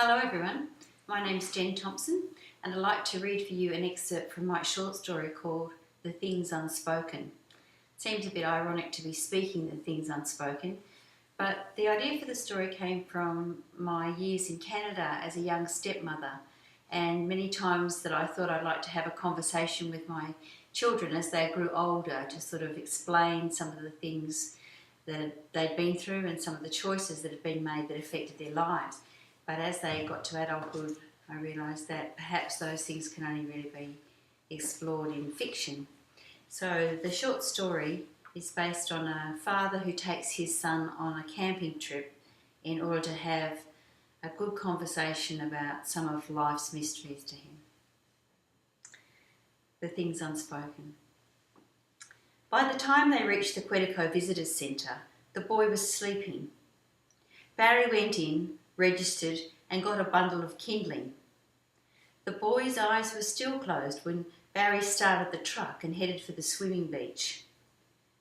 Hello everyone, my name's Jen Thompson and I'd like to read for you an excerpt from my short story called The Things Unspoken. It seems a bit ironic to be speaking the things unspoken, but the idea for the story came from my years in Canada as a young stepmother, and many times that I thought I'd like to have a conversation with my children as they grew older to sort of explain some of the things that they'd been through and some of the choices that had been made that affected their lives. But as they got to adulthood, I realised that perhaps those things can only really be explored in fiction. So the short story is based on a father who takes his son on a camping trip in order to have a good conversation about some of life's mysteries to him. The Things Unspoken. By the time they reached the Quetico Visitors Centre, the boy was sleeping. Barry went in, registered and got a bundle of kindling. The boy's eyes were still closed when Barry started the truck and headed for the swimming beach.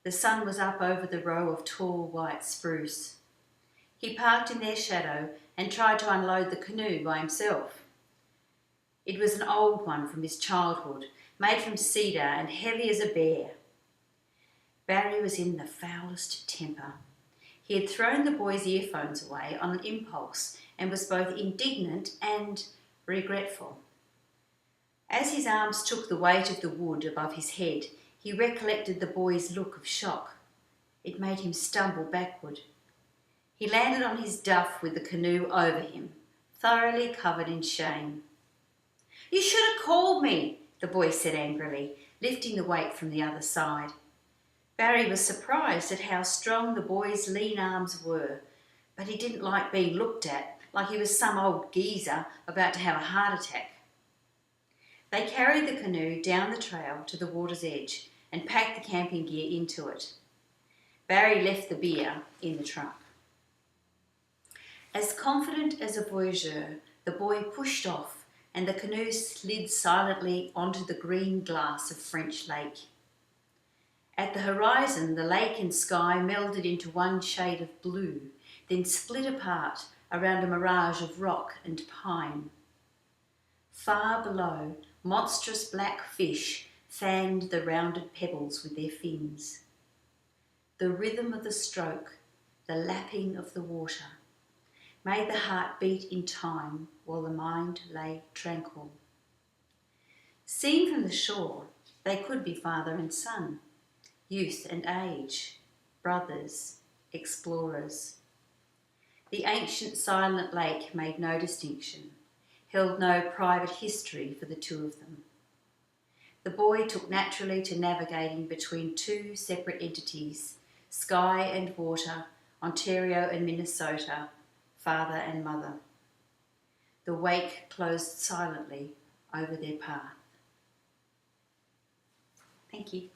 The sun was up over the row of tall white spruce. He parked in their shadow and tried to unload the canoe by himself. It was an old one from his childhood, made from cedar and heavy as a bear. Barry was in the foulest temper. He had thrown the boy's earphones away on an impulse and was both indignant and regretful. As his arms took the weight of the wood above his head, he recollected the boy's look of shock. It made him stumble backward. He landed on his duff with the canoe over him, thoroughly covered in shame. "You should have called me," the boy said angrily, lifting the weight from the other side. Barry was surprised at how strong the boy's lean arms were, but he didn't like being looked at like he was some old geezer about to have a heart attack. They carried the canoe down the trail to the water's edge and packed the camping gear into it. Barry left the beer in the truck. As confident as a voyageur, the boy pushed off and the canoe slid silently onto the green glass of French Lake. At the horizon, the lake and sky melded into one shade of blue, then split apart around a mirage of rock and pine. Far below, monstrous black fish fanned the rounded pebbles with their fins. The rhythm of the stroke, the lapping of the water, made the heart beat in time while the mind lay tranquil. Seen from the shore, they could be father and son, youth and age, brothers, explorers. The ancient silent lake made no distinction, held no private history for the two of them. The boy took naturally to navigating between two separate entities, sky and water, Ontario and Minnesota, father and mother. The wake closed silently over their path. Thank you.